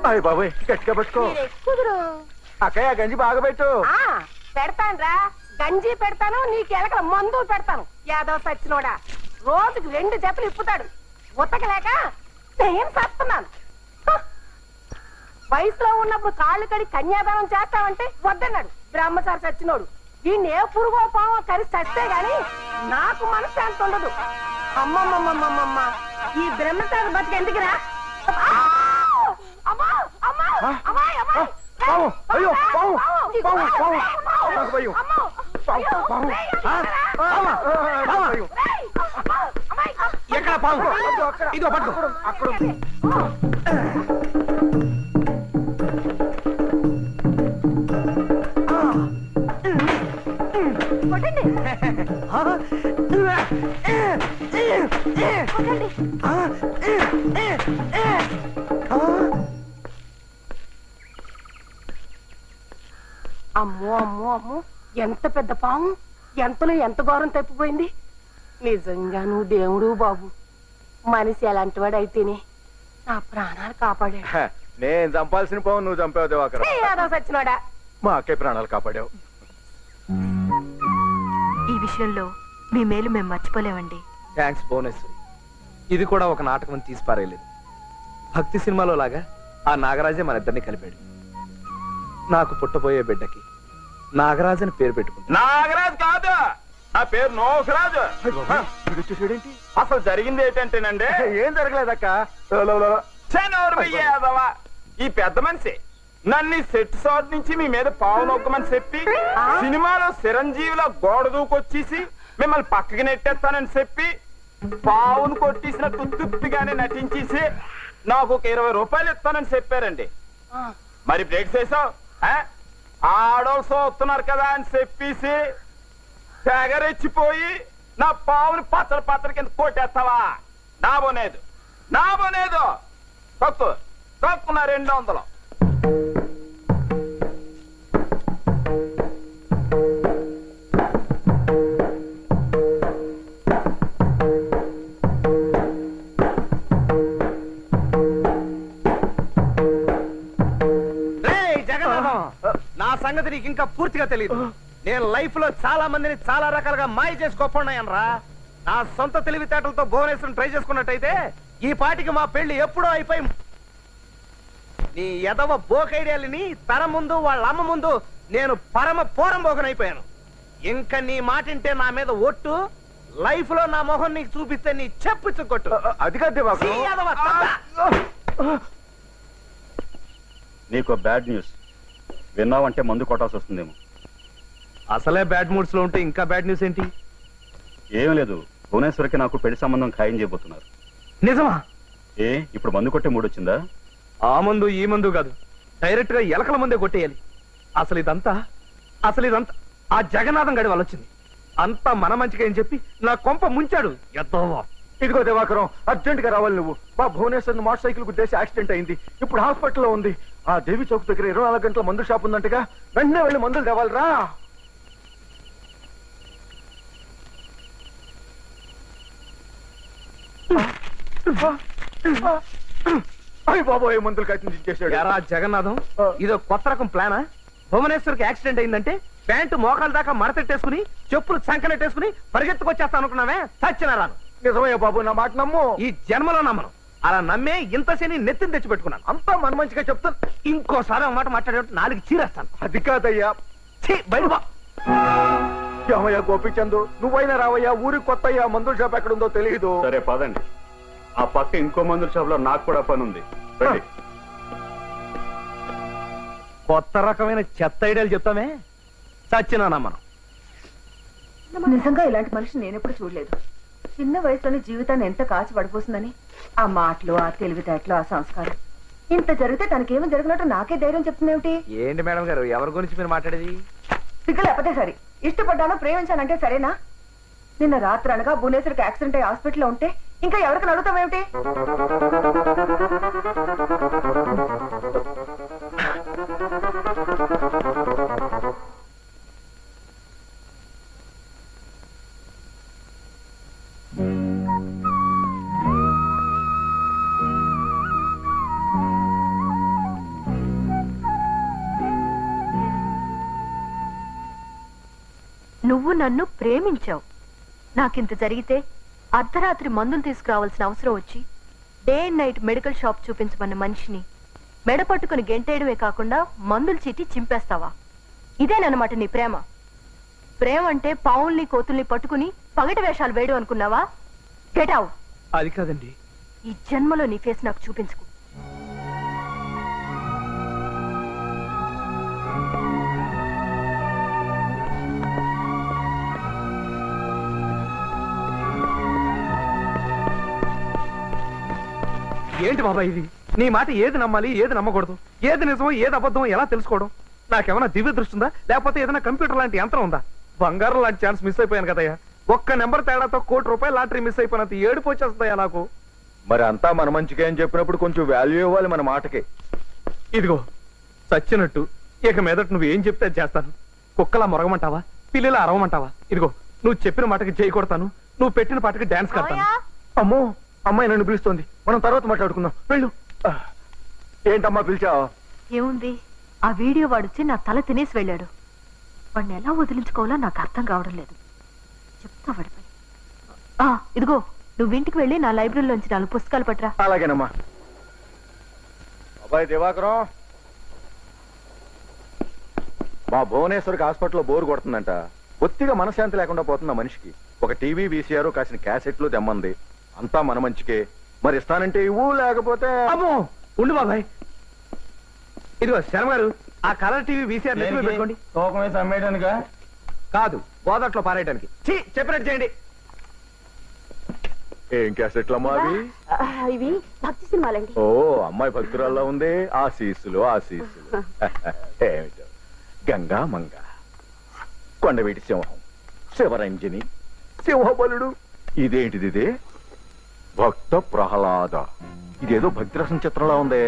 అయ్య బాబోయ్ గట్టిగా పట్టుకో. కుదురు అక్కయ్య గంజి బాగా పెట్టు. పెడతాను రా, గంజి పెడతాను, నీకు ఎలకల మందు పెడతాను. యాదవ్ సచ్చినోడా రోజుకి 2 జతలు ఇప్పుతాడు. ఉతకలేక నేను చేస్తున్నాను. వయసులో ఉన్నప్పుడు కాళ్ళు కడి కన్యాదానం చేస్తామంటే వద్దన్నాడు బ్రహ్మచారి సచ్చినోడు. దీన్ని ఏ పురుగో పావో కలిసి చస్తే గాని నాకు మనశ్శాంతి ఉండదు. అమ్మమ్మమ్మమ్మమ్మ, ఈ బ్రహ్మచారి బతికి ఎందుకురా? అమ్మా అమ్మా అమ్మాయి అమ్మాయి, అయ్యో పావు పావు పావు భయం. ఎక్కడ పావు? ఇదో పట్టుకో. అక్కడ అమ్మో అమ్మో అమ్మో, ఎంత పెద్ద పాము! ఎంతలో ఎంత ఘోరం తప్పిపోయింది. నిజంగా నువ్వు దేవుడు బాబు. మనిషి ఎలాంటి వాడు అయితేనే నా ప్రాణాలు కాపాడాడు. నేను చంపాల్సిన పావు నువ్వు చంపావు దివాకర్. సచ్చినోడా, మా అక్కయ్య ప్రాణాలు కాపాడావు. ఈ విషయంలో మీ మేలు మేము మర్చిపోలేమండి. థ్యాంక్స్ భువనేశ్వరి. ఇది కూడా ఒక నాటకం తీసి పారేయలేదు. భక్తి సినిమాలో లాగా ఆ నాగరాజే మన ఇద్దరిని కలిపాడు. నాకు పుట్టబోయే బిడ్డకి నాగరాజ్ అని పేరు పెట్టుకుంటా. నాగరాజ్ కాదు, నా పేరు నోసరాజు. చూడేంటి అసలు జరిగింది ఏంటంటేనండి, ఏం జరగలేదక్క. ఈ పెద్ద మనిషి నన్ను సెట్ షాట్ నుంచి మీ మీద పావు నొక్కమని చెప్పి సినిమాలో చిరంజీవిలో గోడ దూకొచ్చేసి మిమ్మల్ని పక్కకి నెట్టేస్తానని చెప్పి పావును కొట్టేసినట్టు తుప్పిగానే నటించేసి నాకు ఒక 20 రూపాయలు ఇస్తానని చెప్పారండి. మరి బ్రేక్ చేసావు, ఆడోళ్ళు చూస్తున్నారు కదా అని చెప్పేసి తెగరెచ్చిపోయి నా పావుని పచ్చల పచ్చల కింద కొట్టేస్తావా? నా బోనేదు తక్కువ తక్కువ 200. నా సంగతి నీకు ఇంకా పూర్తిగా తెలియదు. నేను లైఫ్ లో చాలా మందిని చాలా రకాలుగా మాయ చేసి గొప్పన్నాయనరా. నా సొంత తెలివితేటలతో భువనేశ్వరం ట్రై చేసుకున్నట్టయితే ఈ పాటికి మా పెళ్లి ఎప్పుడో అయిపోయి నీ ఎదవ బోకైడియాలని తన ముందు వాళ్ళ అమ్మ ముందు నేను పరమ పోరం బోకనైపోయాను. ఇంకా నీ మాటింటే నా మీద ఒట్టు. లైఫ్ లో నా మొహం నీకు చూపిస్తే నీ చెప్పుచ్చుకొట్టు. అది కాదు నీకు బ్యాడ్ న్యూస్ విన్నావంటే మందు కొట్టాల్సి వస్తుందేమో. అసలే బ్యాడ్ మూడ్స్ లో ఉంటే ఇంకా బ్యాడ్ న్యూస్ ఏంటి? ఏం లేదు, భువనేశ్వరికి నాకు పెళ్లి సంబంధం ఖాయం చేయబోతున్నారు. నిజమా? ఇప్పుడు మందు కొట్టే మూడు వచ్చిందా? ఆ మందు ఈ మందు కాదు, డైరెక్ట్ గా ఎలకల మందే కొట్టేయాలి. అసలు ఇదంతా ఆ జగన్నాథం గడి వల్ల వచ్చింది. అంతా మన మంచిగా అని చెప్పి నా కొంప ముంచాడు. ఇదిగో దివాకరం, అర్జెంట్ గా రావాలి నువ్వు. మా భువనేశ్వర్ మోటార్ సైకిల్ గుద్దేసి యాక్సిడెంట్ అయింది. ఇప్పుడు హాస్పిటల్లో ఉంది. ఆ దేవి చౌక్ దగ్గర 24 గంటల మందు షాప్ ఉందంటగా. వెంటనే వెళ్ళి మందులు తేవాలరా. అయ్య బాబోయే, మందులు కట్టించేశాడు. ఎరా జగన్నాథం, ఇదో కొత్త రకం ప్లానా? భువనేశ్వర్కి యాక్సిడెంట్ అయిందంటే ప్యాంటు మోకాల దాకా మడతెట్టేసుకుని చెప్పులు సంకనెట్టేసుకుని పరిగెత్తుకొచ్చేస్తా అనుకున్నావే? సచ్చినారాను. నిజమయ్యా బాబు, నా మాట నమ్ము. ఈ జన్మలో నమ్మను. అలా నమ్మే ఇంత శని నెత్తిని తెచ్చి పెట్టుకున్నాను. అంతా మన మంచిగా చెప్తాను. ఇంకోసారి మాట మాట్లాడే 4 చీరేస్తాను. అది కాదయ్యా. బయట ఏమయ్యా గోపిచందు, నువ్వైనా రావయ్యా. ఊరికి కొత్త అయ్యా, మందుల షాప్ ఎక్కడుందో తెలియదు. సరే పదండి. ఆ పక్క ఇంకో మందుల షాప్ లో నాకు కూడా పని ఉంది. కొత్త రకమైన చెత్త ఐడియాలు చెప్తామే. చచ్చినా మనం నిజంగా ఇలాంటి మనిషి నేనెప్పుడు చూడలేదు. చిన్న వయసులోని జీవితాన్ని ఎంత కాచి పడిపోతుందని ఆ మాటలు, ఆ తెలివితేటలు, ఆ సంస్కారం. ఇంత జరిగితే తనకేమో జరిగినట్టు నాకే ధైర్యం చెప్తుందేమిటి? ఏంటి మేడం గారు, ఎవరి గురించి మీరు మాట్లాడేది? సిగ్గు లేకపోతే సరే. ఇష్టపడ్డాను, ప్రేమించానంటే సరేనా? నిన్న రాత్రి అనగా భువనేశ్వరికి యాక్సిడెంట్ అయ్యి హాస్పిటల్లో ఉంటే ఇంకా ఎవరికి అడుగుతామేమిటి? నువ్వు నన్ను ప్రేమించావు. నాకింత జరిగితే అర్ధరాత్రి మందులు తీసుకురావాల్సిన అవసరం వచ్చి day and night medical shop చూపించమన్న మనిషిని మెడ పట్టుకుని గెంటేయడమే కాకుండా మందులు చీటి చింపేస్తావా? ఇదేనన్నమాట నీ ప్రేమ? ప్రేమ అంటే పావుల్ని కోతుల్ని పట్టుకుని పగటి వేషాలు వేయడం అనుకున్నావా? Get out. అది కాదండి. ఈ జన్మలో నీ ఫేస్ నాకు చూపించుకో. ఏంటి బాబాయ్ ఇది? నీ మాట ఏది నమ్మాలి, ఏది నమ్మకూడదు, ఏది నిజమో ఏది అబద్ధమో ఎలా తెలుసుకోవడం? నాకేమైనా దివ్య దృష్టి ఉందా, లేకపోతే ఏదైనా కంప్యూటర్ లాంటి యంత్రం ఉందా? బంగారం లాంటి ఛాన్స్ మిస్ అయిపోయాను కదయ్యా. ఒక్క నెంబర్ తేడాతో ₹1,00,00,000 లాటరీ మిస్ అయిపోయినంత ఏడుపు వచ్చేస్తుందయ్యా నాకు. మరి అంతా మన మంచిగా అని చెప్పినప్పుడు కొంచెం వాల్యూ ఇవ్వాలి మన మాటకి. ఇదిగో చచ్చినట్టు ఇక మీదట నువ్వు ఏం చెప్తే అది చేస్తాను. కుక్కలా మొరగమంటావా, పిల్లిలా అరవమంటావా? ఇదిగో నువ్వు చెప్పిన మాటకి జై కొడతాను, నువ్వు పెట్టిన పాటకి డాన్స్ కడతాను. అమ్మో, అమ్మాయి నన్ను పిలుస్తోంది, మనం తర్వాత మాట్లాడుకుందాం. వెళ్ళు. ఏంటమ్మా పిలిచావు? ఏముంది, ఆ వీడియో వాడొచ్చి నా తల తినేసి వెళ్ళాడు. వాడిని ఎలా వదిలించుకోవాలో నాకు అర్థం కావడం లేదు. చెప్తా వాడిపై. ఇదిగో నువ్వు ఇంటికి వెళ్ళి నా లైబ్రరీలోంచి 4 పుస్తకాలు పట్టరా. అలాగేనమ్మా. అబ్బాయి దివాకరం, మా భువనేశ్వరికి హాస్పిటల్లో బోరు కొడుతుందంట. బొత్తిగా మనశ్శాంతి లేకుండా పోతున్న మనిషికి ఒక టీవీ వీసీఆర్ కాసిన క్యాసెట్లు తెమ్మంది. అంతా మన మంచికే. మరి ఇస్తానంటే ఇవ్వు, లేకపోతే అమ్మో ఉండు బాబాయ్. ఇదిగో శర్మ గారు, ఆ కలర్ టీవీ వీసీఆర్ నెత్తిలో పెట్టుకోండి. తూకం వేసి అమ్మేయడానికా? కాదు, గోదాట్లో పారేయడానికి. చెప్పినట్టు చేయండి. ఏం క్యాసెట్లమ్మా అవి? ఇవి భక్తి సినిమాలండి. ఓ, అమ్మాయి భక్తురాల్లో ఉంది. ఆశీస్సులు ఆశీస్సులు. ఏమిటో గంగా మంగ, కొండవీటి సింహం, శివరంజని, సింహబలుడు. ఇదేంటిది? ఇదే భక్త ప్రహ్లాద. ఇదేదో భక్తి రసం చిత్రంలా ఉంది.